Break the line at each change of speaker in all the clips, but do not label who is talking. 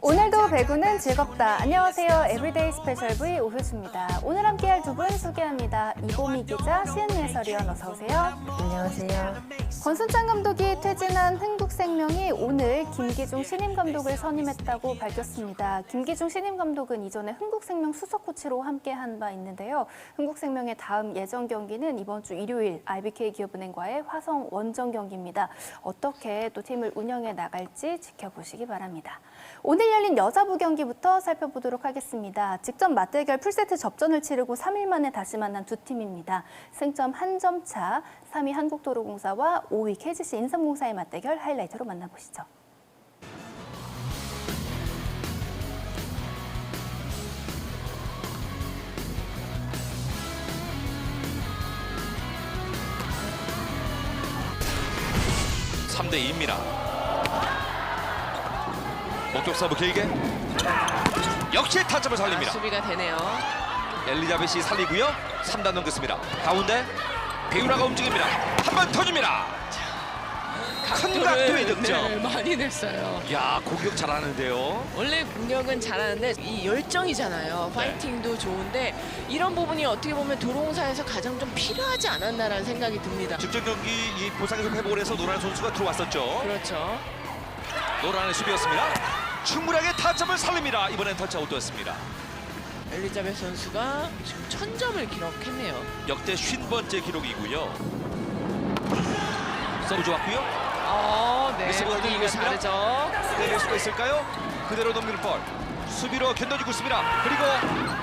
오늘도 배구는 즐겁다. 안녕하세요. 에브리데이 스페셜 V 오효주입니다. 오늘 함께할 두 분 소개합니다. 이보미 기자, 시은 예설위원 어서 오세요.
안녕하세요.
권순찬 감독이 퇴진한 흥국생명이 오늘 김기중 신임 감독을 선임했다고 밝혔습니다. 김기중 신임 감독은 이전에 흥국생명 수석 코치로 함께한 바 있는데요. 흥국생명의 다음 예정 경기는 이번 주 일요일 RBK 기업은행과의 화성 원정 경기입니다. 어떻게 또 팀을 운영해 나갈지 지켜보시기 바랍니다. 오늘 열린 여자부 경기부터 살펴보도록 하겠습니다. 직접 맞대결 풀세트 접전을 치르고 3일 만에 다시 만난 두 팀입니다. 승점 1점 차 3위 한국도로공사와 5위 KGC 인삼공사의 맞대결 하이라이트로 만나보시죠.
(3대 2입니다) 목적 서브 길게 역시 타점을 살립니다.
수비가 되네요.
엘리자벳이 살리고요. 3단 넘겼습니다. 가운데 배우라가 움직입니다. 한 번 터집니다. 큰 각도의 득점.
네, 많이 냈어요.
야, 공격 잘하는데요.
원래 공격은 잘하는데 이 열정이잖아요. 파이팅도 좋은데 이런 부분이 어떻게 보면 도로공사에서 가장 좀 필요하지 않았나라는 생각이 듭니다.
직전 경기 이 보상에서 회복을 해서 노란 선수가 들어왔었죠.
그렇죠.
노란의 수비였습니다. 충분하게 타점을 살립니다. 이번엔 터치아웃되었습니다.
엘리자베스 선수가 지금 1000점을 기록했네요.
역대 50번째 기록이고요. 서브 좋았고요.
네.
리시브가
분위기가
들리겠습니다.
다르죠.
내릴 수가 있을까요? 그대로 넘기는 볼. 수비로 견뎌주고 있습니다. 그리고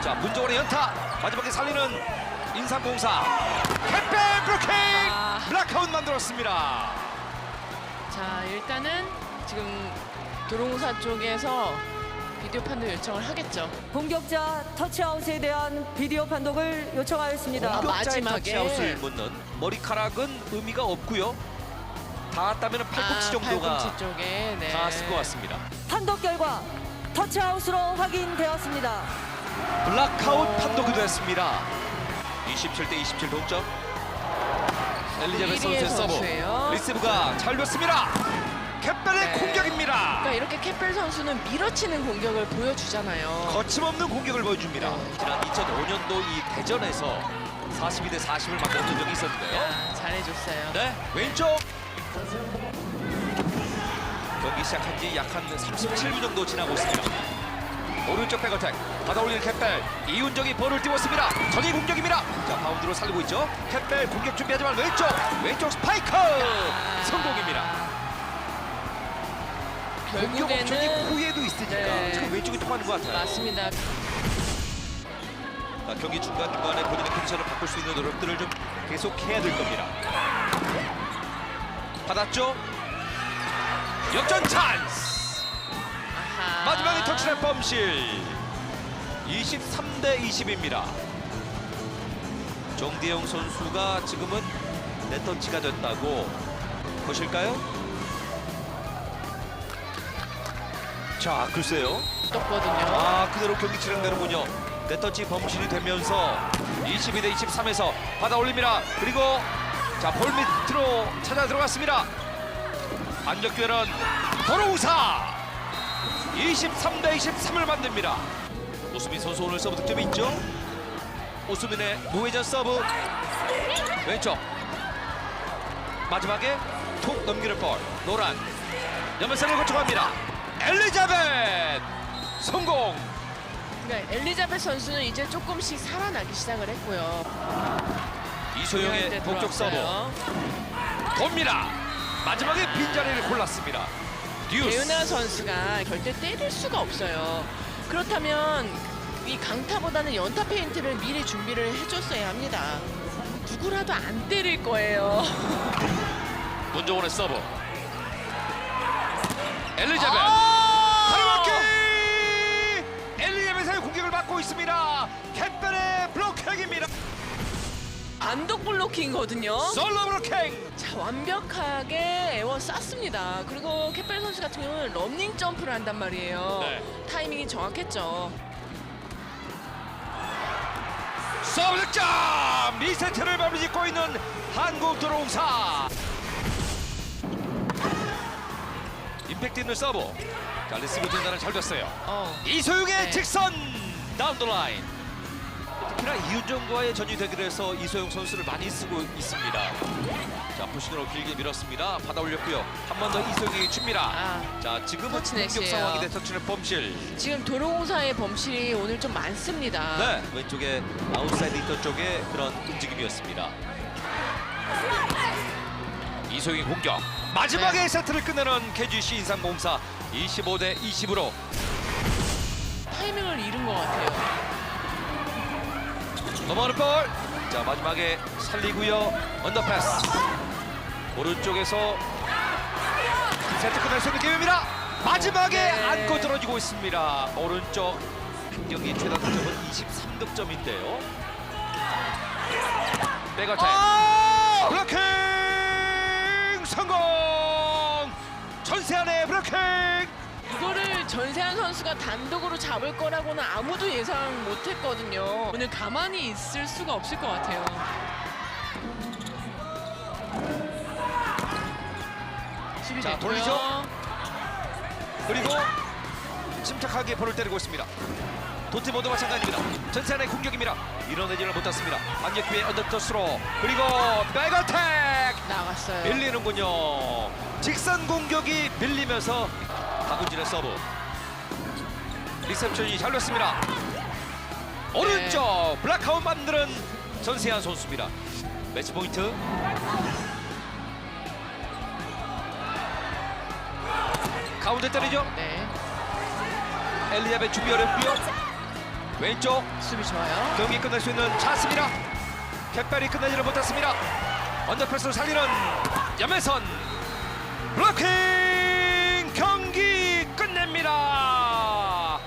자, 문정원의 연타. 마지막에 살리는 인삼공사. 햇백 브로킹! 블락아웃 만들었습니다.
자, 일단은 지금 도로공사 쪽에서 비디오 판독 요청을 하겠죠.
공격자 터치아웃에 대한 비디오 판독을 요청하였습니다.
공격자의
마지막에.
터치아웃을 묻는 머리카락은 의미가 없고요. 닿았다면 팔꿈치 정도가
팔꿈치 쪽에 네.
닿았을 것 같습니다.
판독 결과 터치아웃으로 확인되었습니다.
블락아웃 판독이 됐습니다. 27대 27 동점. 엘리자베스 선수의 서브.
선수예요.
리시브가 잘렸습니다. 캡벨의
네.
공격입니다.
그러니까 이렇게 캡벨 선수는 밀어치는 공격을 보여주잖아요.
거침없는 공격을 보여줍니다. 지난 2005년도 이 대전에서 42대 40을 만들었던 적이 있었는데요.
잘해줬어요.
네, 왼쪽. 경기 시작한 지 약 한 37분 정도 지나고 있습니다. 오른쪽 백어택 받아올리는 캡벨. 이윤정이 볼을 띄웠습니다. 전위 공격입니다. 자, 바운드로 살리고 있죠. 캡벨 공격 준비하지만 왼쪽 스파이크 성공입니다. 공격 옵션이
결국에는
후에도 있으니까
네.
지금 왼쪽이 통하는 것 같아요.
맞습니다.
자, 경기 중간중간에 본인의 컨디션을 바꿀 수 있는 노력들을 좀 계속해야 될 겁니다. 받았죠? 역전 찬스!
아하.
마지막에 터치된 범실. 23대 20입니다. 정대영 선수가 지금은 네터치가 됐다고 보실까요? 자, 글쎄요.
떴거든요.
그대로 경기 진행되는군요. 네터치 범실이 되면서 22대 23에서 받아 올립니다. 그리고 자, 볼 밑으로 찾아 들어갔습니다. 반격기회는 도로공사 23대 23을 만듭니다. 오수민 선수 오늘 서브 득점이 있죠. 오수민의 노회전 서브 왼쪽 마지막에 툭 넘기는 볼. 노란 연면선을 거쳐갑니다. 엘리자벳 성공.
그러니까 엘리자베스 선수는 이제 조금씩 살아나기 시작을 했고요.
이소영의 동쪽 서브 돕니다. 마지막에 빈자리를 골랐습니다. 듀스.
배우나 선수가 절대 때릴 수가 없어요. 그렇다면 이 강타보다는 연타 페인트를 미리 준비를 해줬어야 합니다. 누구라도 안 때릴 거예요.
문정원의 서브. 엘리자벳. 탈락기. 엘리자벳의 공격을 받고 있습니다. 캡벨의 블로킹입니다.
단독 블로킹이거든요.
솔로 블로킹.
자, 완벽하게 에워 쌌습니다. 그리고 캡벨 선수 같은 경우는 런닝 점프를 한단 말이에요.
네.
타이밍이 정확했죠.
서브 득점! 2세트를 마무리 짓고 있는 한국도로공사. 임팩트 있는 서브. 자, 리시브 전달을 잘 줬어요. 이소용의
네.
직선 다운 더 라인. 특히나 이윤정과의 전위 대결에서 이소용 선수를 많이 쓰고 있습니다. 자, 푸신으로 길게 밀었습니다. 받아 올렸고요. 한 번 더 이소용이 줍니다. 자, 지금은 공격
터치넷이에요.
상황이 돼 터치는 범실.
지금 도로공사의 범실이 오늘 좀 많습니다.
네, 왼쪽에 아웃사이드 히터 쪽에 그런 움직임이었습니다. 이소용의 공격. 마지막에 세트를 끝내는 KGC 인삼공사 25대 20으로.
타이밍을 잃은 것 같아요.
넘어가는 볼. 자, 마지막에 살리고요. 언더패스. 오른쪽에서 세트 끝날 수 있는 기회입니다. 마지막에
네.
안고 떨어지고 있습니다. 오른쪽 경기 최다 득점은 23득점인데요. 백어택. 블로킹 성공. 전세안의 블로킹.
이거를 전세한 선수가 단독으로 잡을 거라고는 아무도 예상 못했거든요. 오늘 가만히 있을 수가 없을 것 같아요. 수비
자,
됐고요.
돌리죠. 그리고 침착하게 볼을 때리고 있습니다. 도티 모두 마찬가지입니다. 전세안의 공격입니다. 밀어내지를 못했습니다. 반격 기회 언더터스로. 그리고 백어택.
나갔어요.
밀리는군요. 직선 공격이 밀리면서 박은진의 서브. 리셉션이 잘 됐습니다. 오른쪽 블락아웃 만드는 전세한 선수입니다. 매치 포인트. 가운데 때리죠.
네,
엘리자벳 준비 어렵고요. 왼쪽
수비 좋아요.
경기 끝낼 수 있는 찬스입니다. 캣발이 끝내지를 못했습니다. 언더패스를 살리는 염혜선. 블로킹. 경기 끝냅니다.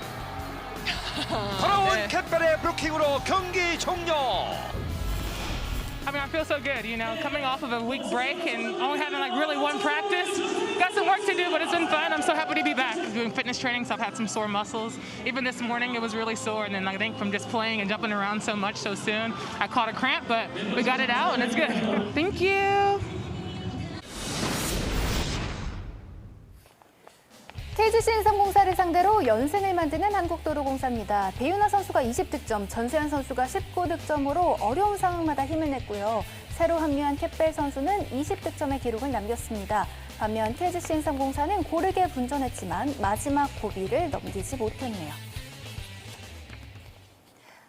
돌아온
네.
캣발의 블로킹으로 경기 종료.
I mean, I feel so good, you know, coming off of a week break and only having like really one practice. Got some work to do, but it's been fun. I'm so happy to be back doing fitness training, so I've had some sore muscles. Even this morning, it was really sore, and then I think from just playing and jumping around so much so soon, I caught a cramp, but we got it out, and it's good. Thank you.
KGC 인삼공사를 상대로 연승을 만드는 한국도로공사입니다. 배윤아 선수가 20득점, 전세환 선수가 19득점으로 어려운 상황마다 힘을 냈고요. 새로 합류한 캣벨 선수는 20득점의 기록을 남겼습니다. 반면 KGC 인삼공사는 고르게 분전했지만 마지막 고비를 넘기지 못했네요.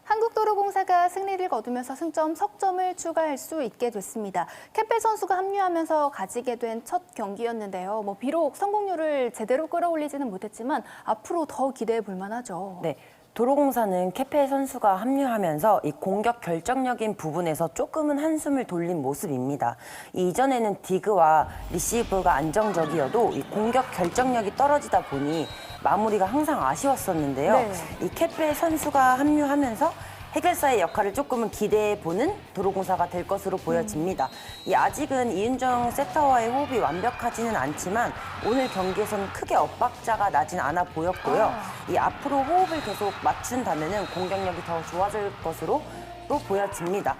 한국도로공사가 승리를 거두면서 승점 석점을 추가할 수 있게 됐습니다. 캣벨 선수가 합류하면서 가지게 된 첫 경기였는데요. 비록 성공률을 제대로 끌어올리지는 못했지만 앞으로 더 기대해 볼 만하죠.
네. 도로공사는 캐페 선수가 합류하면서 이 공격 결정력인 부분에서 조금은 한숨을 돌린 모습입니다. 이전에는 디그와 리시브가 안정적이어도 이 공격 결정력이 떨어지다 보니 마무리가 항상 아쉬웠었는데요.
네.
이 캐페 선수가 합류하면서 해결사의 역할을 조금은 기대해보는 도로공사가 될 것으로 보여집니다. 아직은 이윤정 세터와의 호흡이 완벽하지는 않지만 오늘 경기에서는 크게 엇박자가 나진 않아 보였고요. 앞으로 호흡을 계속 맞춘다면 공격력이 더 좋아질 것으로 또 보여집니다.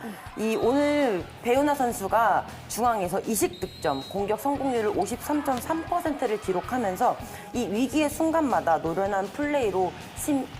오늘 배윤아 선수가 중앙에서 20득점, 공격 성공률을 53.3%를 기록하면서 이 위기의 순간마다 노련한 플레이로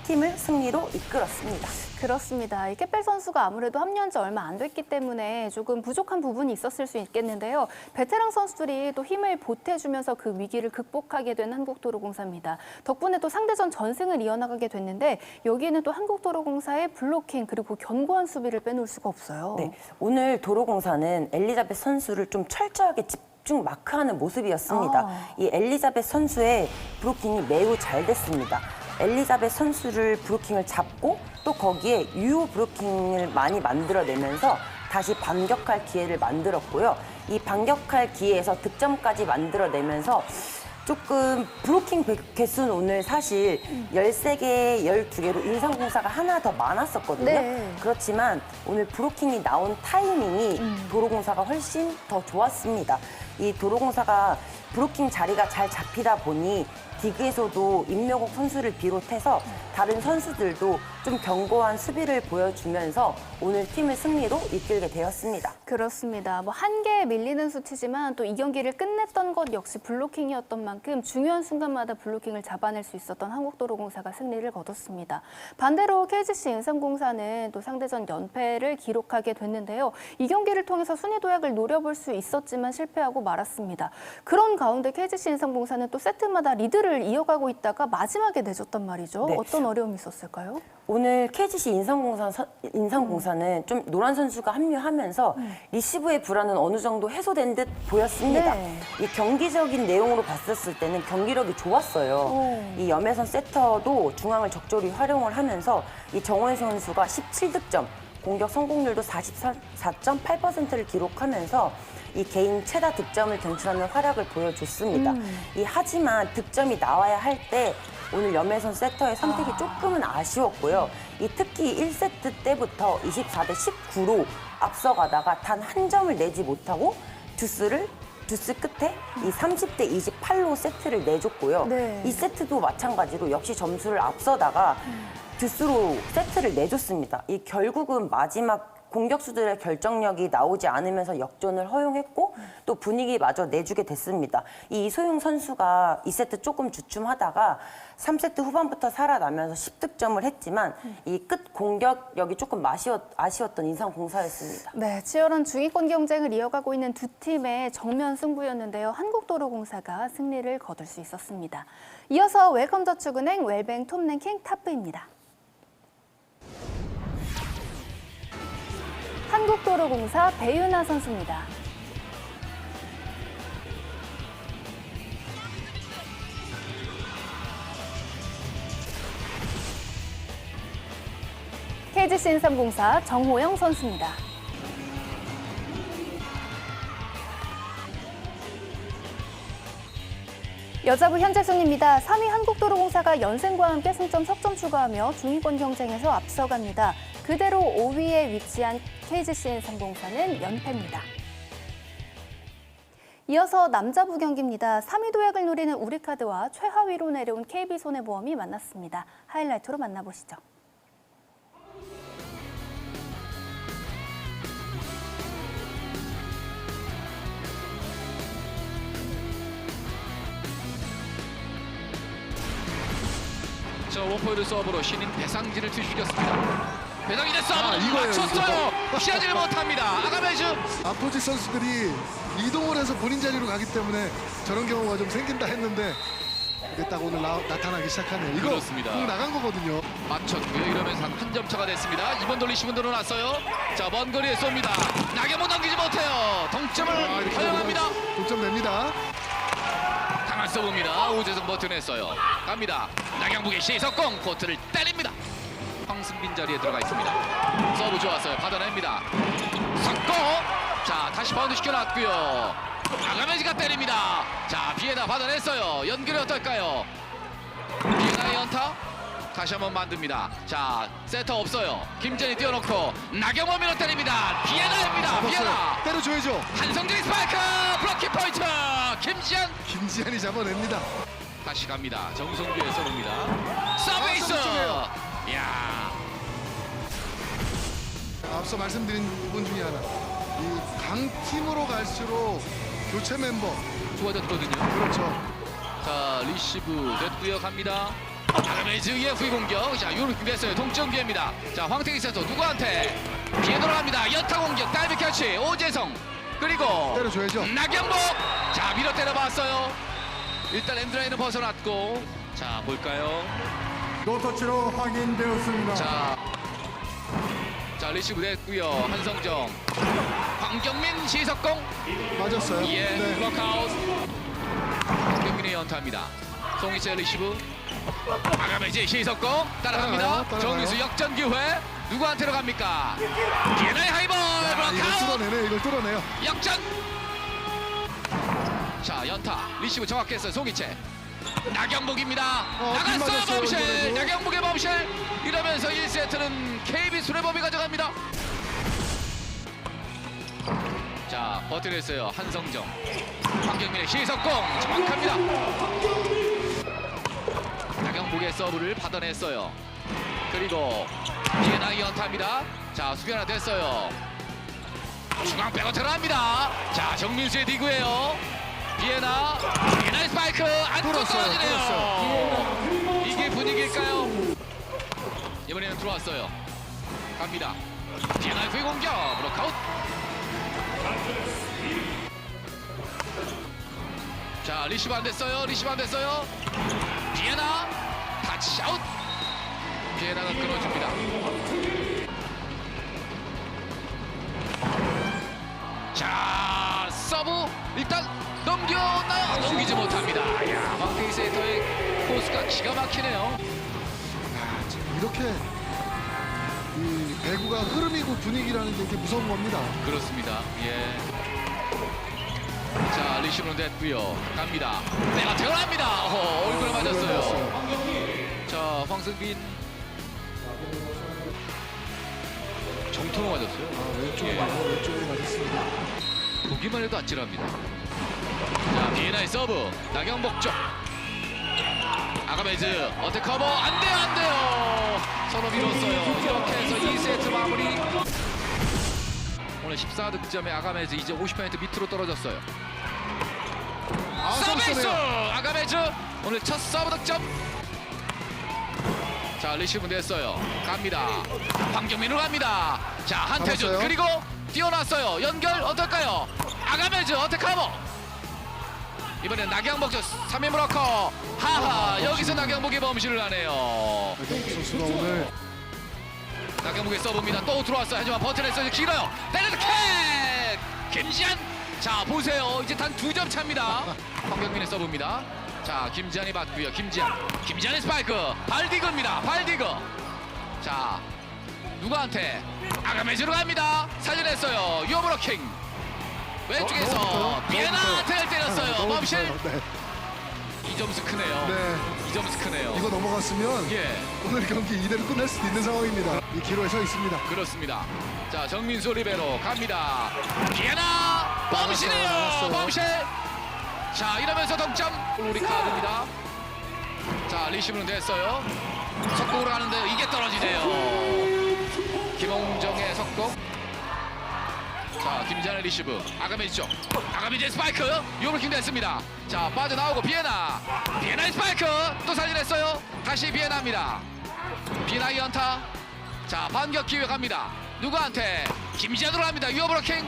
팀을 승리로 이끌었습니다.
그렇습니다. 이 캣벨 선수가 아무래도 합류한 지 얼마 안 됐기 때문에 조금 부족한 부분이 있었을 수 있겠는데요. 베테랑 선수들이 또 힘을 보태주면서 그 위기를 극복하게 된 한국도로공사입니다. 덕분에 또 상대전 전승을 이어나가게 됐는데 여기에는 또 한국도로공사의 블로킹 그리고 견고한 수비를 빼놓을 수가 없어요.
네, 오늘 도로공사는 엘리자벳 선수를 좀 철저하게 집중 마크하는 모습이었습니다. 이 엘리자벳 선수의 브로킹이 매우 잘 됐습니다. 엘리자벳 선수를 브로킹을 잡고 또 거기에 유효 브로킹을 많이 만들어내면서 다시 반격할 기회를 만들었고요. 이 반격할 기회에서 득점까지 만들어내면서 조금 브로킹 개수는 오늘 사실 13개, 12개로 인삼공사가 하나 더 많았었거든요.
네.
그렇지만 오늘 브로킹이 나온 타이밍이 도로공사가 훨씬 더 좋았습니다. 이 도로공사가 브로킹 자리가 잘 잡히다 보니 디그에서도 임명옥 선수를 비롯해서 다른 선수들도 좀 견고한 수비를 보여주면서 오늘 팀을 승리로 이끌게 되었습니다.
그렇습니다. 뭐 한 개에 밀리는 수치지만 또 이 경기를 끝냈던 것 역시 블로킹이었던 만큼 중요한 순간마다 블로킹을 잡아낼 수 있었던 한국도로공사가 승리를 거뒀습니다. 반대로 KGC 인삼공사는 또 상대전 연패를 기록하게 됐는데요. 이 경기를 통해서 순위 도약을 노려볼 수 있었지만 실패하고 말았습니다. 그런 가운데 KGC 인삼공사는 또 세트마다 리드를 이어가고 있다가 마지막에 내줬단 말이죠.
네.
어떤 어려움이 있었을까요?
오늘 KGC 인삼공사는 좀 노란 선수가 합류하면서 리시브의 불안은 어느 정도 해소된 듯 보였습니다.
네.
이 경기적인 내용으로 봤었을 때는 경기력이 좋았어요. 이 염혜선 세터도 중앙을 적절히 활용을 하면서 이 정원 선수가 17득점, 공격 성공률도 44.8%를 기록하면서 이 개인 최다 득점을 갱신하는 활약을 보여줬습니다. 하지만 득점이 나와야 할 때 오늘 염혜선 세터의 선택이 조금은 아쉬웠고요. 특히 1세트 때부터 24대 19로 앞서가다가 단 한 점을 내지 못하고 듀스 끝에 이 30대 28로 세트를 내줬고요.
네.
이 세트도 마찬가지로 역시 점수를 앞서다가 듀스로 세트를 내줬습니다. 결국은 마지막 공격수들의 결정력이 나오지 않으면서 역전을 허용했고 또 분위기마저 내주게 됐습니다. 이 이소영 선수가 2세트 조금 주춤하다가 3세트 후반부터 살아나면서 10득점을 했지만 이 끝 공격력이 조금 아쉬웠던 인삼공사였습니다.
네, 치열한 중위권 경쟁을 이어가고 있는 두 팀의 정면 승부였는데요. 한국도로공사가 승리를 거둘 수 있었습니다. 이어서 웰컴저축은행 웰뱅 톱랭킹 탑부입니다. 한국도로공사 배윤아 선수입니다. KGC 인삼공사 정호영 선수입니다. 여자부 현재 순위입니다. 3위 한국도로공사가 연승과 함께 승점 석점 추가하며 중위권 경쟁에서 앞서갑니다. 그대로 5위에 위치한 KGC 인삼공사는 연패입니다. 이어서 남자부 경기입니다. 3위 도약을 노리는 우리카드와 최하위로 내려온 KB손해보험이 만났습니다. 하이라이트로 만나보시죠.
자, 원포인트 서브로 신인 배상진을 뒤죽였습니다. 배상진의 서브
이거예요,
맞췄어요. 피하지를 못합니다. 아가메즈.
아포지 선수들이 이동을 해서 본인 자리로 가기 때문에 저런 경우가 좀 생긴다 했는데 이게 딱 오늘 나타나기 시작하네요. 이거
그렇습니다.
공 나간 거거든요.
맞췄고요. 이러면서 한 점 차가 됐습니다. 이번 돌리시면 늘어났어요. 자, 먼 거리에 쏩니다. 나경원 넘기지 못해요. 동점을
이렇게
허용합니다.
동점 냅니다.
강한 서브입니다. 오재성 버텨냈어요. 갑니다. 나경북의 시석공 코트를 때립니다. 황승빈 자리에 들어가 있습니다. 서브 좋았어요. 받아냅니다. 석공. 자, 다시 바운드 시켜놨고요. 아가메지가 때립니다. 자, 비에나 받아냈어요. 연결이 어떨까요? 비에나의 연타. 다시 한번 만듭니다. 자, 세터 없어요. 김전이 띄워놓고 나경원 밀어 때립니다. 비에나입니다. 비에나.
때려줘야죠.
한성진 스파이크. 블로킹 포인트. 김지한.
김지한이 잡아냅니다.
다시 갑니다. 정성규의 서브입니다. 서브에이스.
서브
이야.
앞서 말씀드린 부분 중에 하나. 이 강팀으로 갈수록 교체 멤버.
좋아졌거든요.
그렇죠.
자, 리시브 됐고요. 갑니다. 아가메즈의 후위 공격. 자, 유로 됐어요. 동점 기회입니다. 자, 황태기 선수 누구한테 피해 돌아갑니다. 연타 공격. 다이빙 캐치. 오재성. 그리고
때려줘야죠.
나경복. 자, 밀어 때려봤어요. 일단 엔드라인은 벗어났고. 자, 볼까요?
노터치로 확인되었습니다.
자, 리시브 됐고요. 한성정. 황경민 시석공.
맞았어요.
예,
네.
블록아웃. 황경민의 연타입니다. 송이채 리시브. 아가메지 시석공 따라갑니다.
따라가요.
정유수 역전 기회. 누구한테로 갑니까? 비에나의 하이볼
이걸
블록아웃.
뚫어내네. 이걸 뚫어내요.
역전. 자, 연타 리시브 정확했어요. 송이채. 나경복입니다.
빗
나갔어
맞았어요,
범쉘.
이번에도.
나경복의 범쉘. 이러면서 1세트는 KB 손해범이 가져갑니다. 자, 자, 버텨냈어요. 한성정. 황경민의 시석공 정확합니다. 나경복의 서브를 받아냈어요. 그리고 비에나 연타입니다. 자, 수비 하나 됐어요. 중앙 빼고 들어갑니다. 자, 정민수의 디그예요. 비에나의 스파이크 안고 떨어지네요. 이게 분위기일까요? 이번에는 들어왔어요. 갑니다. 비에나의 후위 공격 브로크아웃. 자, 리시브 안 됐어요. 비에나 타치아웃. 비에나가 끊어줍니다. 자, 서브 일단 넘겨나요. 넘기지 못합니다. 야, 황태희 세터의 코스가 기가 막히네요.
지금 이렇게 이 배구가 흐름이고 분위기라는 게 이렇게 무서운 겁니다.
그렇습니다. 예. 자, 리시브는 됐고요. 갑니다. 내가 태어납니다. 얼굴에 맞았어요. 자, 황승빈 정통으로 맞았어요.
왼쪽으로 맞았습니다.
보기만 해도 아찔합니다. 자, 비에나의 서브. 나경복 쪽. 아가메즈 어택 커버. 안 돼요. 서로 밀었어요. 이렇게 해서 2세트 마무리. 오늘 14득점의 아가메즈 이제 50% 밑으로 떨어졌어요. 서비스! 아가메즈 오늘 첫 서브 득점. 자, 리시브 됐어요. 갑니다. 황경민으로 갑니다. 자, 한태준
잡았어요.
그리고 뛰어났어요. 연결 어떨까요? 아가메즈 어택 커버. 이번엔 나경복 3인 브로커. 하하, 여기서 나경복이 범실을 하네요.
나경복 선수가 오늘
나경복의 서브입니다. 또 들어왔어요. 하지만 버텨냈어요. 길어요. 때려도 cat! 김지한. 자, 보세요. 이제 단 2점 차입니다. 황경민의 서브입니다. 자, 김지한이 받고요. 김지한의 스파이크. 발디그입니다. 발디그. 자, 누구한테? 아가메즈로 갑니다. 살려냈어요. 유어브로킹. 왼쪽에서 비에나한테 때렸어요. 범실.
네.
이 점수 크네요.
네.
이 점수 크네요.
이거 넘어갔으면
예.
오늘 경기 이대로 끝날 수도 있는 상황입니다. 이 기로에 서 있습니다.
그렇습니다. 자, 정민수 리베로 갑니다. 비에나 범실이에요.
나갔어요.
범실. 자, 이러면서 동점. 우리 카드입니다. 자, 리시브는 됐어요. 석공으로 가는데 이게 떨어지네요. 김홍정의 석공. 자, 김지한의 리시브. 아가메즈 쪽. 아가메즈의 스파이크. 요블킹 됐습니다. 자, 빠져나오고 비에나의 스파이크. 또 살려냈어요. 다시 비에나입니다. 비에나의 연타. 자, 반격 기회 갑니다. 누구한테? 김지한으로 갑니다. 유어브로킹.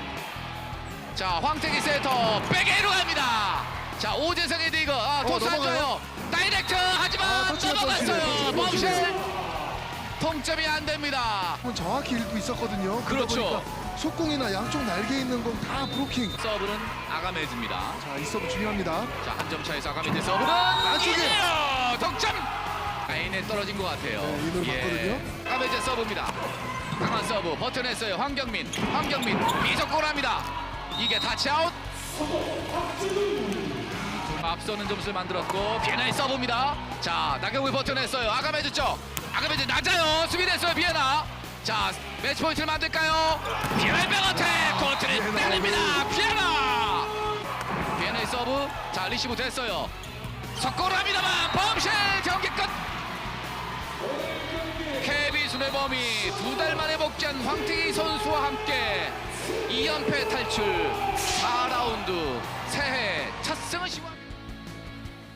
자, 황태기 세터 백에이로 갑니다. 자, 오재성의 디그. 토스 안 줘요. 다이렉트 하지만 넘어갔어요. 범실. 동점이 안 됩니다.
정확히 읽고 있었거든요. 그러다
그렇죠.
보니까 속공이나 양쪽 날개 있는 건 다 브로킹.
서브는 아가메즈입니다.
자, 이 서브 중요합니다.
자, 한 점 차에서 아가메즈 서브는
안쪽에.
이에요. 동점. 라인에 떨어진 것 같아요.
네, 이대로 맞거든요.
아가메즈 서브입니다. 강한 서브 버텨냈어요. 황경민 비속골 합니다. 이게 타치아웃. 앞서는 점수를 만들었고 비에나의 서브입니다. 자, 나경국이 버텨냈어요. 아가메즈 쪽. 아가메즈 낮아요. 수비됐어요. 비에나. 자, 매치 포인트를 만들까요? 비에나의 백어택. 코트를 때립니다. 비에나의 서브. 자, 리시브 됐어요. 석골을 합니다만 범실. 경기 끝. KB 손해범이 2달 만에 복귀한 황태기 선수와 함께 2연패 탈출 4라운드 새해 첫 승을 시도합니다.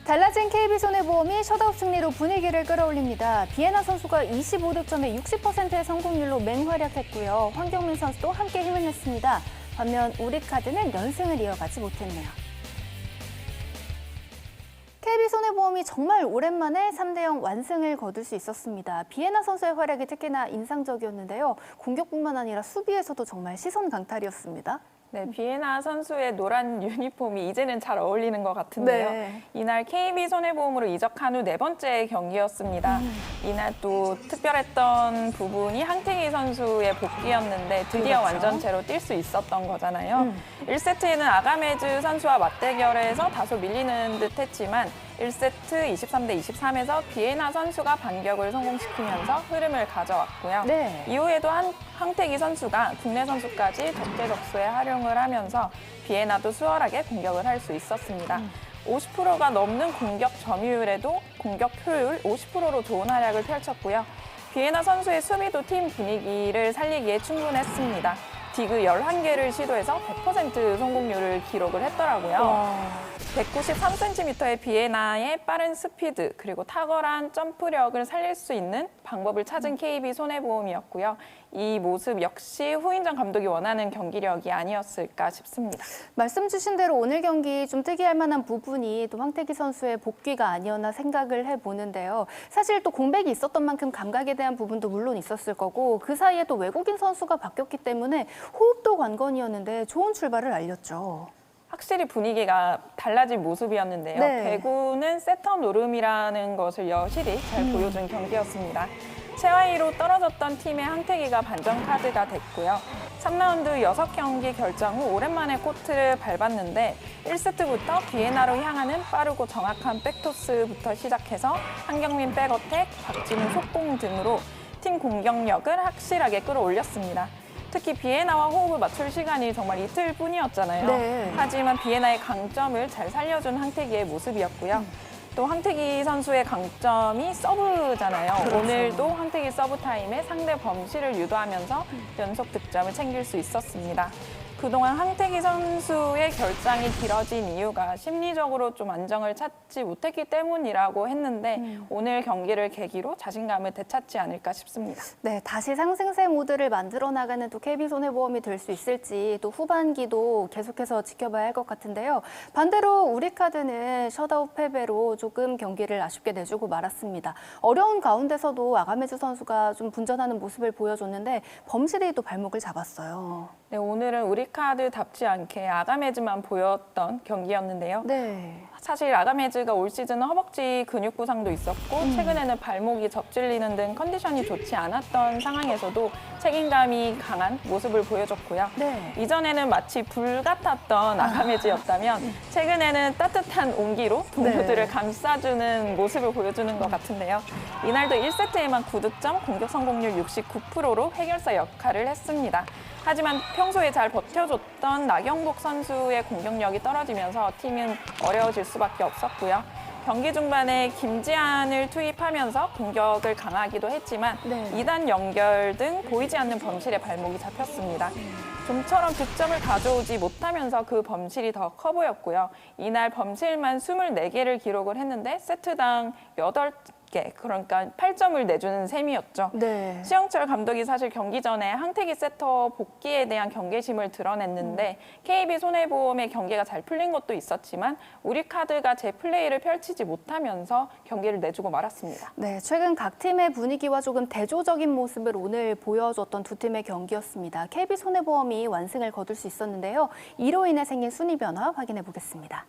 달라진 KB손해보험이 셧아웃 승리로 분위기를 끌어올립니다. 비에나 선수가 25득점에 60%의 성공률로 맹활약했고요. 황경민 선수도 함께 힘을 냈습니다. 반면 우리카드는 연승을 이어가지 못했네요. KB손해보험이 정말 오랜만에 3대0 완승을 거둘 수 있었습니다. 비에나 선수의 활약이 특히나 인상적이었는데요. 공격뿐만 아니라 수비에서도 정말 시선 강탈이었습니다.
네, 비에나 선수의 노란 유니폼이 이제는 잘 어울리는 것 같은데요.
네.
이날 KB손해보험으로 이적한 후 4번째 경기였습니다. 이날 또 특별했던 부분이 황태기 선수의 복귀였는데 드디어
그렇죠.
완전체로 뛸 수 있었던 거잖아요. 1세트에는 아가메즈 선수와 맞대결에서 다소 밀리는 듯 했지만 1세트 23대 23에서 비에나 선수가 반격을 성공시키면서 흐름을 가져왔고요.
네.
이후에도 황태기 선수가 국내 선수까지 적재적소에 활용을 하면서 비에나도 수월하게 공격을 할 수 있었습니다. 50%가 넘는 공격 점유율에도 공격 효율 50%로 좋은 활약을 펼쳤고요. 비에나 선수의 수비도 팀 분위기를 살리기에 충분했습니다. 디그 11개를 시도해서 100% 성공률을 기록을 했더라고요. 193cm의 비에나의 빠른 스피드 그리고 탁월한 점프력을 살릴 수 있는 방법을 찾은 KB 손해보험이었고요. 이 모습 역시 후인정 감독이 원하는 경기력이 아니었을까 싶습니다.
말씀 주신 대로 오늘 경기 좀 특이할 만한 부분이 또 황태기 선수의 복귀가 아니었나 생각을 해보는데요. 사실 또 공백이 있었던 만큼 감각에 대한 부분도 물론 있었을 거고 그 사이에 또 외국인 선수가 바뀌었기 때문에 호흡도 관건이었는데 좋은 출발을 알렸죠.
확실히 분위기가 달라진 모습이었는데요.
네.
배구는 세터 노름이라는 것을 여실히 잘 보여준 경기였습니다. 최하위로 떨어졌던 팀의 황태기가 반전 카드가 됐고요. 3라운드 6경기 결정 후 오랜만에 코트를 밟았는데 1세트부터 비에나로 향하는 빠르고 정확한 백토스부터 시작해서 한경민 백어택, 박진우 속공 등으로 팀 공격력을 확실하게 끌어올렸습니다. 특히 비에나와 호흡을 맞출 시간이 정말 이틀뿐이었잖아요.
네.
하지만 비에나의 강점을 잘 살려준 황태기의 모습이었고요. 또 황태기 선수의 강점이 서브잖아요.
그렇죠.
오늘도 황태기 서브 타임에 상대 범실을 유도하면서 연속 득점을 챙길 수 있었습니다. 그동안 황태기 선수의 결장이 길어진 이유가 심리적으로 좀 안정을 찾지 못했기 때문이라고 했는데 오늘 경기를 계기로 자신감을 되찾지 않을까 싶습니다.
네, 다시 상승세 모드를 만들어 나가는 또 KB손해보험이 될 수 있을지 또 후반기도 계속해서 지켜봐야 할 것 같은데요. 반대로 우리카드는 셧아웃 패배로 조금 경기를 아쉽게 내주고 말았습니다. 어려운 가운데서도 아가메즈 선수가 좀 분전하는 모습을 보여줬는데 범실이 또 발목을 잡았어요.
네, 오늘은 우리카드답지 않게 아가메즈만 보였던 경기였는데요.
네.
사실 아가메즈가 올 시즌은 허벅지 근육 부상도 있었고 최근에는 발목이 접질리는 등 컨디션이 좋지 않았던 상황에서도 책임감이 강한 모습을 보여줬고요.
네.
이전에는 마치 불 같았던 아가메즈였다면 최근에는 따뜻한 온기로 동료들을 감싸주는 모습을 보여주는 것 같은데요. 이날도 1세트에만 9득점, 공격 성공률 69%로 해결사 역할을 했습니다. 하지만 평소에 잘 버텨줬던 나경복 선수의 공격력이 떨어지면서 팀은 어려워질 수밖에 없었고요. 경기 중반에 김지한을 투입하면서 공격을 강하기도 했지만
네.
2단 연결 등 보이지 않는 범실에 발목이 잡혔습니다. 좀처럼 득점을 가져오지 못하면서 그 범실이 더 커 보였고요. 이날 범실만 24개를 기록을 했는데 세트당 8개, 그러니까 8점을 내주는 셈이었죠.
네.
시영철 감독이 사실 경기 전에 황태기 세터 복귀에 대한 경계심을 드러냈는데 KB손해보험의 경기가 잘 풀린 것도 있었지만 우리카드가 제 플레이를 펼치지 못하면서 경기를 내주고 말았습니다.
네, 최근 각 팀의 분위기와 조금 대조적인 모습을 오늘 보여줬던 두 팀의 경기였습니다. KB손해보험이 완승을 거둘 수 있었는데요. 이로 인해 생긴 순위 변화 확인해 보겠습니다.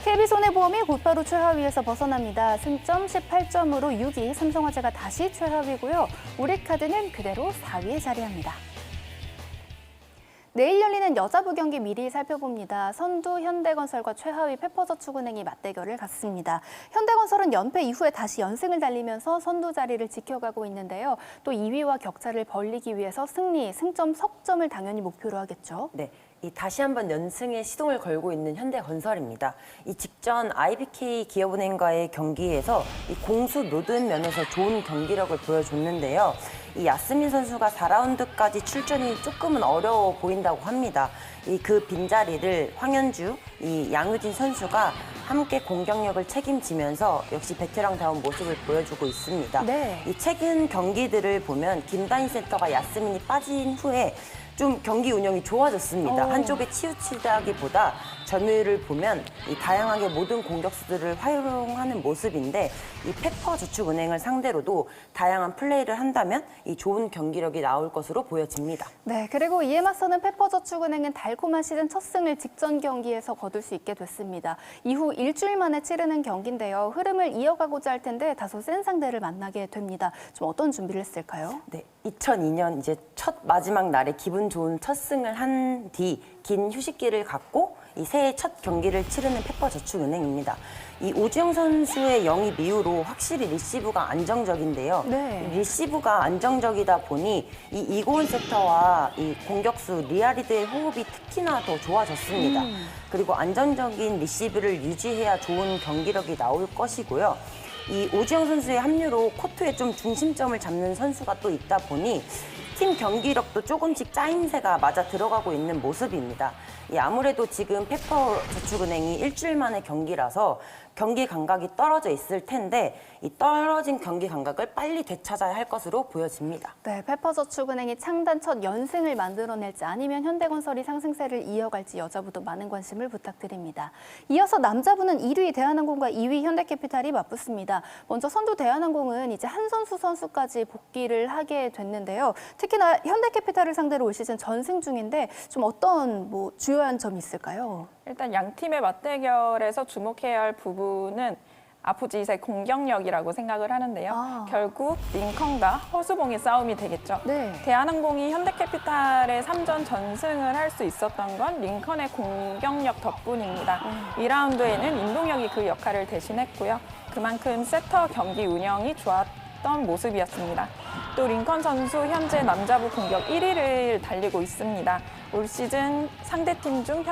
KB손해보험이 곧바로 최하위에서 벗어납니다. 승점 18점으로 6위, 삼성화재가 다시 최하위고요. 우리카드는 그대로 4위에 자리합니다. 내일 열리는 여자부 경기 미리 살펴봅니다. 선두 현대건설과 최하위 페퍼저축은행이 맞대결을 갖습니다. 현대건설은 연패 이후에 다시 연승을 달리면서 선두 자리를 지켜가고 있는데요. 또 2위와 격차를 벌리기 위해서 승리, 승점 석점을 당연히 목표로 하겠죠.
네. 다시 한번 연승에 시동을 걸고 있는 현대건설입니다. 이 직전 IBK 기업은행과의 경기에서 이 공수 모든 면에서 좋은 경기력을 보여줬는데요. 이 야스민 선수가 4라운드까지 출전이 조금은 어려워 보인다고 합니다. 그 빈자리를 황현주, 이 양유진 선수가 함께 공격력을 책임지면서 역시 베테랑다운 모습을 보여주고 있습니다.
네.
이 최근 경기들을 보면 김다인 센터가 야스민이 빠진 후에 좀 경기 운영이 좋아졌습니다. 한쪽에 치우치다기보다 점유율을 보면 이 다양하게 모든 공격수들을 활용하는 모습인데 이 페퍼저축은행을 상대로도 다양한 플레이를 한다면 이 좋은 경기력이 나올 것으로 보여집니다.
네, 그리고 이에 맞서는 페퍼저축은행은 달콤한 시즌 첫 승을 직전 경기에서 거둘 수 있게 됐습니다. 이후 일주일 만에 치르는 경기인데요. 흐름을 이어가고자 할 텐데 다소 센 상대를 만나게 됩니다. 좀 어떤 준비를 했을까요?
네, 2002년 이제 첫 마지막 날에 기분 좋은 첫 승을 한 뒤 긴 휴식기를 갖고 이 새해 첫 경기를 치르는 페퍼저축은행입니다. 이 오주영 선수의 영입 이후로 확실히 리시브가 안정적인데요.
네.
리시브가 안정적이다 보니 이 이고은 세터와 이 공격수 리아리드의 호흡이 특히나 더 좋아졌습니다. 그리고 안정적인 리시브를 유지해야 좋은 경기력이 나올 것이고요. 이 오주영 선수의 합류로 코트에 좀 중심점을 잡는 선수가 또 있다 보니 팀 경기력도 조금씩 짜임새가 맞아 들어가고 있는 모습입니다. 아무래도 지금 페퍼저축은행이 일주일 만의 경기라서 경기 감각이 떨어져 있을 텐데 이 떨어진 경기 감각을 빨리 되찾아야 할 것으로 보여집니다.
네, 페퍼저축은행이 창단 첫 연승을 만들어낼지 아니면 현대건설이 상승세를 이어갈지 여자부도 많은 관심을 부탁드립니다. 이어서 남자부는 1위 대한항공과 2위 현대캐피탈이 맞붙습니다. 먼저 선두 대한항공은 이제 한선수 선수까지 복귀를 하게 됐는데요. 특히나 현대캐피탈을 상대로 올 시즌 전승 중인데 좀 어떤 주요한 점이 있을까요?
일단 양 팀의 맞대결에서 주목해야 할 부분은 아프지잇의 공격력이라고 생각을 하는데요. 결국 링컨과 허수봉의 싸움이 되겠죠.
네.
대한항공이 현대캐피탈의 3전 전승을 할 수 있었던 건 링컨의 공격력 덕분입니다. 2라운드에는 임동혁이 그 역할을 대신했고요. 그만큼 세터 경기 운영이 좋았던 모습이었습니다. 또 링컨 선수 현재 남자부 공격 1위를 달리고 있습니다. 올 시즌 상대팀 중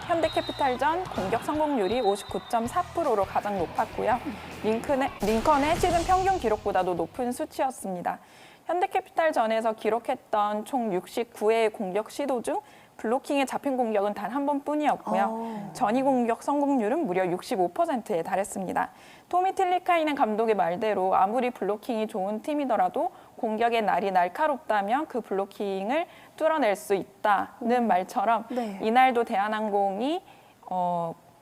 현대캐피탈전 공격 성공률이 59.4%로 가장 높았고요. 링컨의 시즌 평균 기록보다도 높은 수치였습니다. 현대캐피탈전에서 기록했던 총 69회의 공격 시도 중 블로킹에 잡힌 공격은 단 한 번뿐이었고요. 전위 공격 성공률은 무려 65%에 달했습니다. 토미 틸리카이넨 감독의 말대로 아무리 블로킹이 좋은 팀이더라도 공격의 날이 날카롭다면 그 블로킹을 뚫어낼 수 있다는 말처럼
네.
이날도 대한항공이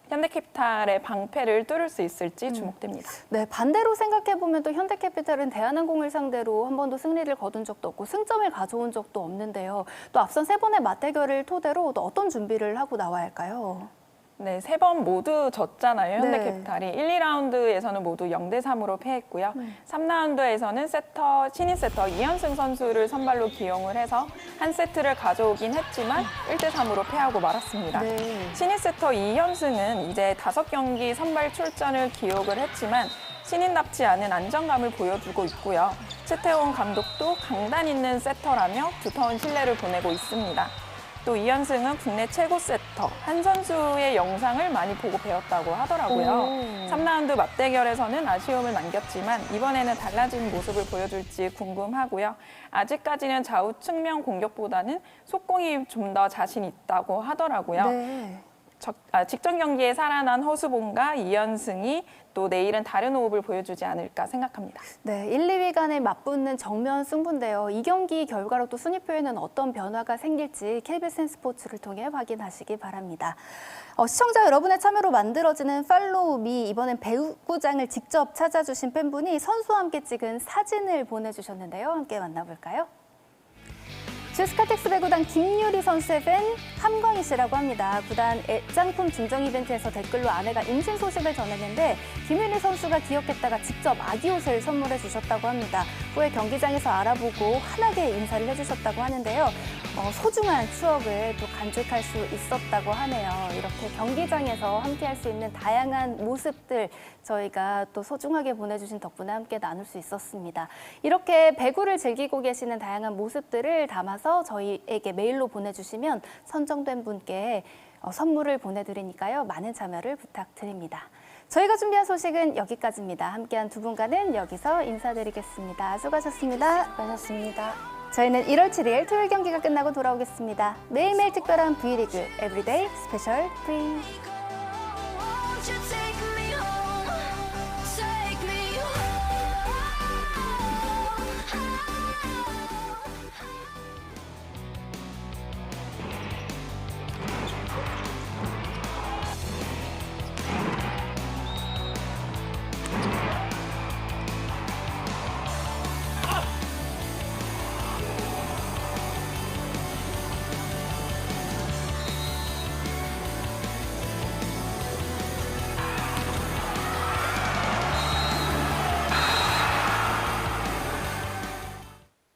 현대캐피탈의 방패를 뚫을 수 있을지 주목됩니다.
네, 반대로 생각해보면 또 현대캐피탈은 대한항공을 상대로 한 번도 승리를 거둔 적도 없고 승점을 가져온 적도 없는데요. 또 앞선 3번의 맞대결을 토대로 또 어떤 준비를 하고 나와야 할까요?
네, 3번 모두 졌잖아요.
네.
현대캐피탈이 1, 2라운드에서는 모두 0대3으로 패했고요. 3라운드에서는 신인 세터 이현승 선수를 선발로 기용을 해서 한 세트를 가져오긴 했지만 1대3으로 패하고 말았습니다.
네.
신인 세터 이현승은 이제 5경기 선발 출전을 기록을 했지만 신인답지 않은 안정감을 보여주고 있고요. 최태원 감독도 강단 있는 세터라며 두터운 신뢰를 보내고 있습니다. 또 이현승은 국내 최고 세터 한 선수의 영상을 많이 보고 배웠다고 하더라고요. 3라운드 맞대결에서는 아쉬움을 남겼지만 이번에는 달라진 모습을 보여줄지 궁금하고요. 아직까지는 좌우 측면 공격보다는 속공이 좀 더 자신 있다고 하더라고요.
네.
직전 경기에 살아난 허수봉과 이현승이 또 내일은 다른 호흡을 보여주지 않을까 생각합니다.
네, 1, 2위 간에 맞붙는 정면 승부인데요. 이 경기 결과로 또 순위표에는 어떤 변화가 생길지 KBS 스포츠를 통해 확인하시기 바랍니다. 시청자 여러분의 참여로 만들어지는 팔로우 미, 이번엔 배구장을 직접 찾아주신 팬분이 선수와 함께 찍은 사진을 보내주셨는데요. 함께 만나볼까요? 주스카텍스 배구단 김유리 선수의 팬 함광희 씨라고 합니다. 구단 애장품 증정 이벤트에서 댓글로 아내가 임신 소식을 전했는데 김유리 선수가 기억했다가 직접 아기 옷을 선물해 주셨다고 합니다. 후에 경기장에서 알아보고 환하게 인사를 해주셨다고 하는데요. 소중한 추억을 또 간직할 수 있었다고 하네요. 이렇게 경기장에서 함께 할 수 있는 다양한 모습들 저희가 또 소중하게 보내주신 덕분에 함께 나눌 수 있었습니다. 이렇게 배구를 즐기고 계시는 다양한 모습들을 담아서 저희에게 메일로 보내주시면 선정된 분께 선물을 보내드리니까요. 많은 참여를 부탁드립니다. 저희가 준비한 소식은 여기까지입니다. 함께한 두 분과는 여기서 인사드리겠습니다. 수고하셨습니다.
수고하셨습니다.
저희는 1월 7일 토요일 경기가 끝나고 돌아오겠습니다. 매일매일 특별한 V리그 에브리데이 스페셜 프리.